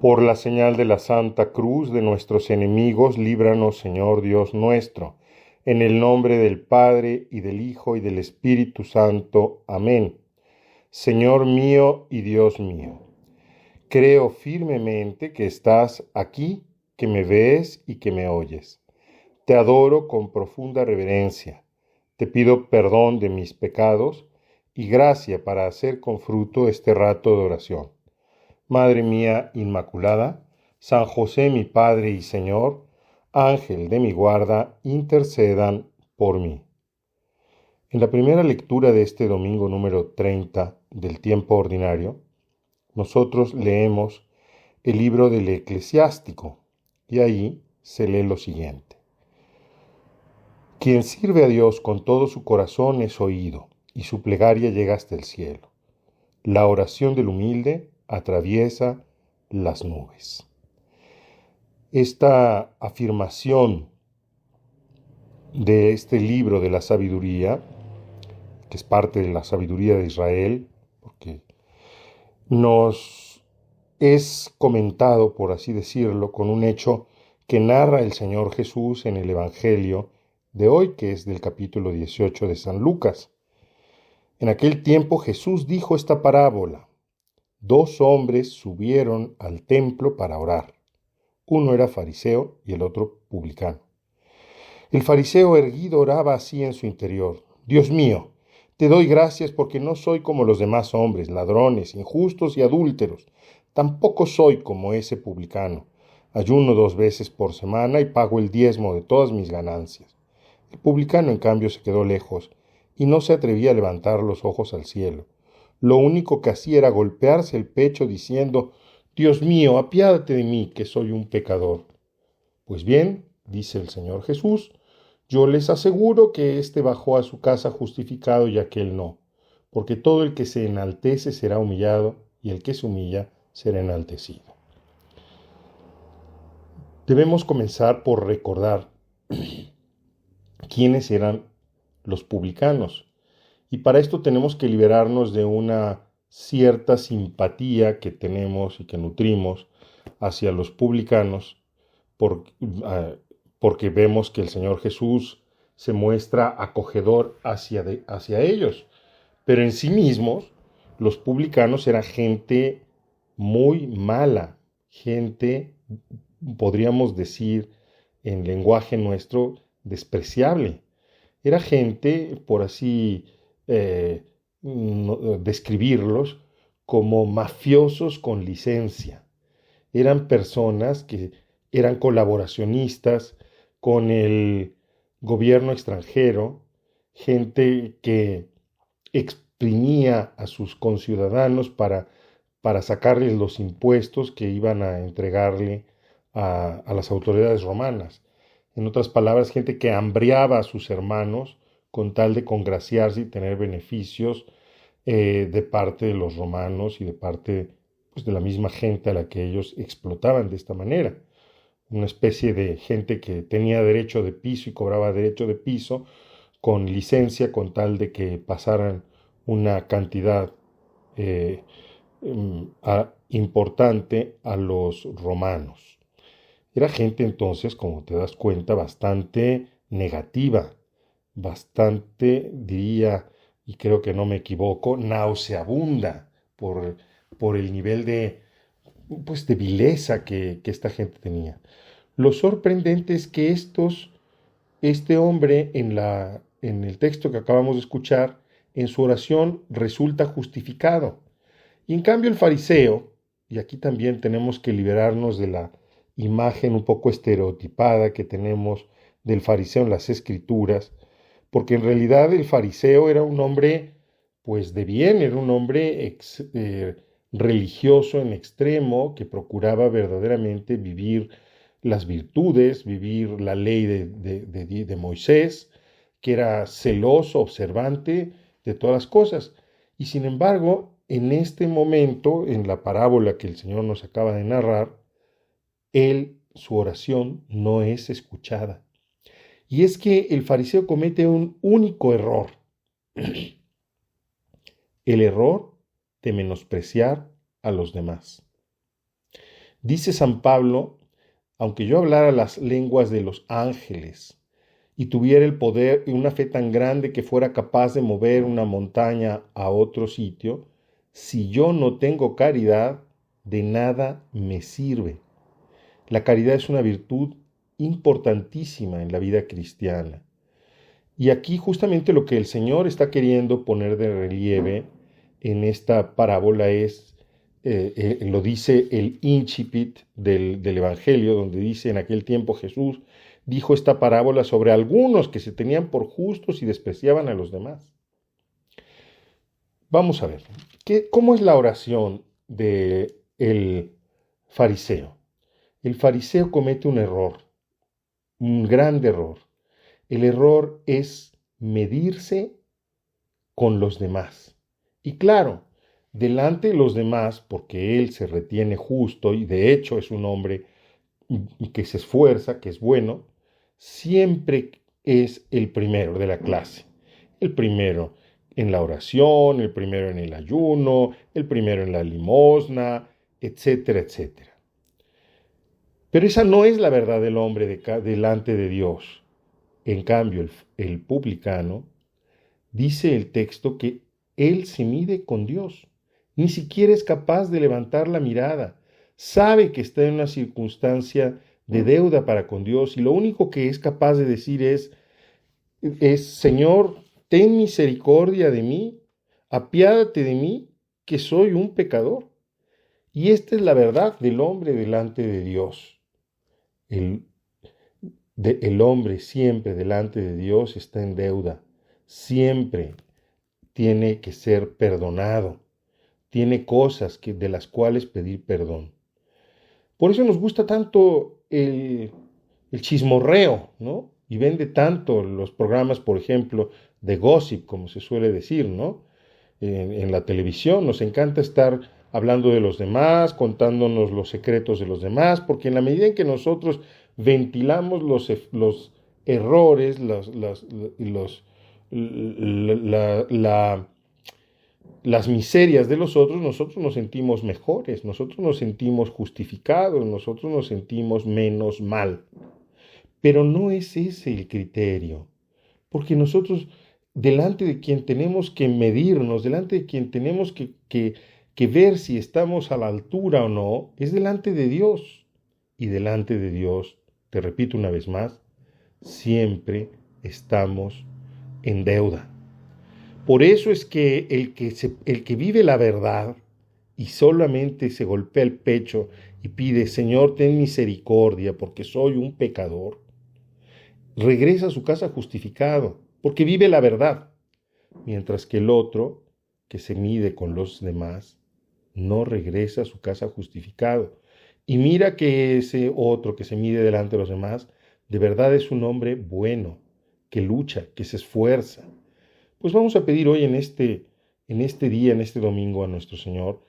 Por la señal de la Santa Cruz de nuestros enemigos, líbranos, Señor Dios nuestro. En el nombre del Padre, y del Hijo, y del Espíritu Santo. Amén. Señor mío y Dios mío, creo firmemente que estás aquí, que me ves y que me oyes. Te adoro con profunda reverencia. Te pido perdón de mis pecados y gracia para hacer con fruto este rato de oración. Madre mía Inmaculada, San José mi Padre y Señor, Ángel de mi guarda, intercedan por mí. En la primera lectura de este domingo número 30 del tiempo ordinario, nosotros leemos el libro del Eclesiástico y ahí se lee lo siguiente. Quien sirve a Dios con todo su corazón es oído y su plegaria llega hasta el cielo. La oración del humilde atraviesa las nubes. Esta afirmación de este libro de la sabiduría, que es parte de la sabiduría de Israel, porque nos es comentado, por así decirlo, con un hecho que narra el Señor Jesús en el Evangelio de hoy, que es del capítulo 18 de San Lucas. En aquel tiempo Jesús dijo esta parábola. Dos hombres subieron al templo para orar. Uno era fariseo y el otro publicano. El fariseo erguido oraba así en su interior. Dios mío, te doy gracias porque no soy como los demás hombres, ladrones, injustos y adúlteros. Tampoco soy como ese publicano. Ayuno 2 veces por semana y pago el diezmo de todas mis ganancias. El publicano, en cambio, se quedó lejos y no se atrevía a levantar los ojos al cielo. Lo único que hacía era golpearse el pecho diciendo, Dios mío, apiádate de mí, que soy un pecador. Pues bien, dice el Señor Jesús, yo les aseguro que éste bajó a su casa justificado y aquel no, porque todo el que se enaltece será humillado y el que se humilla será enaltecido. Debemos comenzar por recordar quiénes eran los publicanos. Y para esto tenemos que liberarnos de una cierta simpatía que tenemos y que nutrimos hacia los publicanos, porque vemos que el Señor Jesús se muestra acogedor hacia ellos. Pero en sí mismos, los publicanos eran gente muy mala, gente, podríamos decir en lenguaje nuestro, despreciable. Era gente, por así describirlos, como mafiosos con licencia. Eran personas que eran colaboracionistas con el gobierno extranjero, gente que exprimía a sus conciudadanos para sacarles los impuestos que iban a entregarle a las autoridades romanas. En otras palabras, gente que hambriaba a sus hermanos con tal de congraciarse y tener beneficios de parte de los romanos y de parte pues, de la misma gente a la que ellos explotaban de esta manera. Una especie de gente que tenía derecho de piso y cobraba derecho de piso con licencia con tal de que pasaran una cantidad importante a los romanos. Era gente entonces, como te das cuenta, bastante negativa, bastante, diría, y creo que no me equivoco, nauseabunda por el nivel pues, de vileza que esta gente tenía. Lo sorprendente es que este hombre en el texto que acabamos de escuchar, en su oración resulta justificado. Y en cambio el fariseo, y aquí también tenemos que liberarnos de la imagen un poco estereotipada que tenemos del fariseo en las escrituras, porque en realidad el fariseo era un hombre pues de bien, era un hombre religioso en extremo que procuraba verdaderamente vivir las virtudes, vivir la ley de Moisés, que era celoso, observante de todas las cosas. Y sin embargo, en este momento, en la parábola que el Señor nos acaba de narrar, su oración no es escuchada. Y es que el fariseo comete un único error. El error de menospreciar a los demás. Dice San Pablo, aunque yo hablara las lenguas de los ángeles y tuviera el poder y una fe tan grande que fuera capaz de mover una montaña a otro sitio, si yo no tengo caridad, de nada me sirve. La caridad es una virtud importantísima en la vida cristiana. Y aquí justamente lo que el Señor está queriendo poner de relieve en esta parábola es, lo dice el incipit del Evangelio, donde dice: en aquel tiempo Jesús dijo esta parábola sobre algunos que se tenían por justos y despreciaban a los demás. Vamos a ver, ¿cómo es la oración del fariseo? El fariseo comete un error, un gran error. El error es medirse con los demás. Y claro, delante de los demás, porque él se retiene justo y de hecho es un hombre que se esfuerza, que es bueno, siempre es el primero de la clase. El primero en la oración, el primero en el ayuno, el primero en la limosna, etcétera, etcétera. Pero esa no es la verdad del hombre delante de Dios. En cambio, el publicano, dice el texto que él se mide con Dios. Ni siquiera es capaz de levantar la mirada. Sabe que está en una circunstancia de deuda para con Dios y lo único que es capaz de decir es: Señor, ten misericordia de mí, apiádate de mí, que soy un pecador. Y esta es la verdad del hombre delante de Dios. El hombre siempre delante de Dios está en deuda, siempre tiene que ser perdonado, tiene cosas de las cuales pedir perdón. Por eso nos gusta tanto el chismorreo, ¿no? Y vende tanto los programas, por ejemplo, de gossip, como se suele decir, ¿no? En la televisión nos encanta estar hablando de los demás, contándonos los secretos de los demás, porque en la medida en que nosotros ventilamos los errores, las miserias de los otros, nosotros nos sentimos mejores, nosotros nos sentimos justificados, nosotros nos sentimos menos mal. Pero no es ese el criterio, porque nosotros, delante de quien tenemos que medirnos, delante de quien tenemos que ver si estamos a la altura o no, es delante de Dios. Y delante de Dios, te repito una vez más, siempre estamos en deuda. Por eso es que el que vive la verdad y solamente se golpea el pecho y pide: Señor, ten misericordia porque soy un pecador, regresa a su casa justificado, porque vive la verdad, mientras que el otro, que se mide con los demás, no regresa a su casa justificado. Y mira que ese otro que se mide delante de los demás, de verdad es un hombre bueno, que lucha, que se esfuerza. Pues vamos a pedir hoy en este día, en este domingo, a nuestro Señor,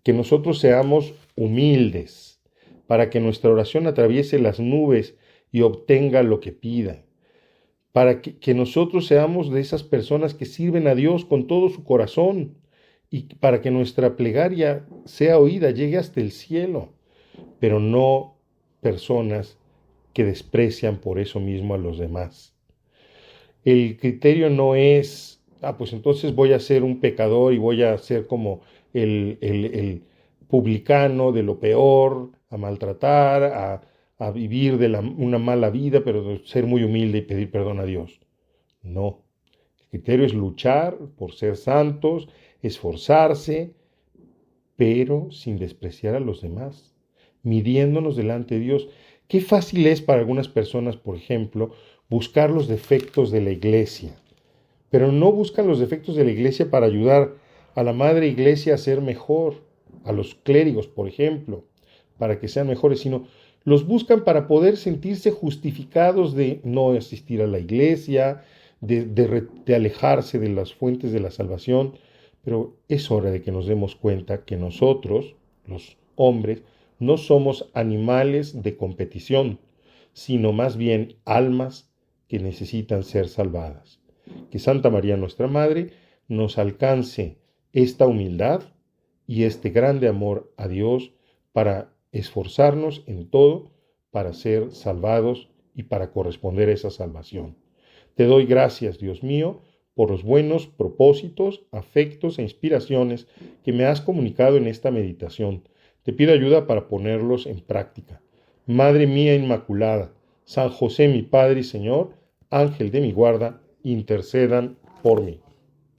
que nosotros seamos humildes, para que nuestra oración atraviese las nubes y obtenga lo que pida, para que nosotros seamos de esas personas que sirven a Dios con todo su corazón y para que nuestra plegaria sea oída, llegue hasta el cielo, pero no personas que desprecian por eso mismo a los demás. El criterio no es: pues entonces voy a ser un pecador y voy a ser como el publicano de lo peor, a maltratar, a vivir una mala vida, pero ser muy humilde y pedir perdón a Dios. No. El criterio es luchar por ser santos, esforzarse, pero sin despreciar a los demás, midiéndonos delante de Dios. Qué fácil es para algunas personas, por ejemplo, buscar los defectos de la iglesia, pero no buscan los defectos de la iglesia para ayudar a la madre iglesia a ser mejor, a los clérigos, por ejemplo, para que sean mejores, sino los buscan para poder sentirse justificados de no asistir a la iglesia, de alejarse de las fuentes de la salvación. Pero es hora de que nos demos cuenta que nosotros, los hombres, no somos animales de competición, sino más bien almas que necesitan ser salvadas. Que Santa María, nuestra Madre, nos alcance esta humildad y este grande amor a Dios para esforzarnos en todo para ser salvados y para corresponder a esa salvación. Te doy gracias, Dios mío, por los buenos propósitos, afectos e inspiraciones que me has comunicado en esta meditación. Te pido ayuda para ponerlos en práctica. Madre mía Inmaculada, San José mi Padre y Señor, Ángel de mi guarda, intercedan por mí.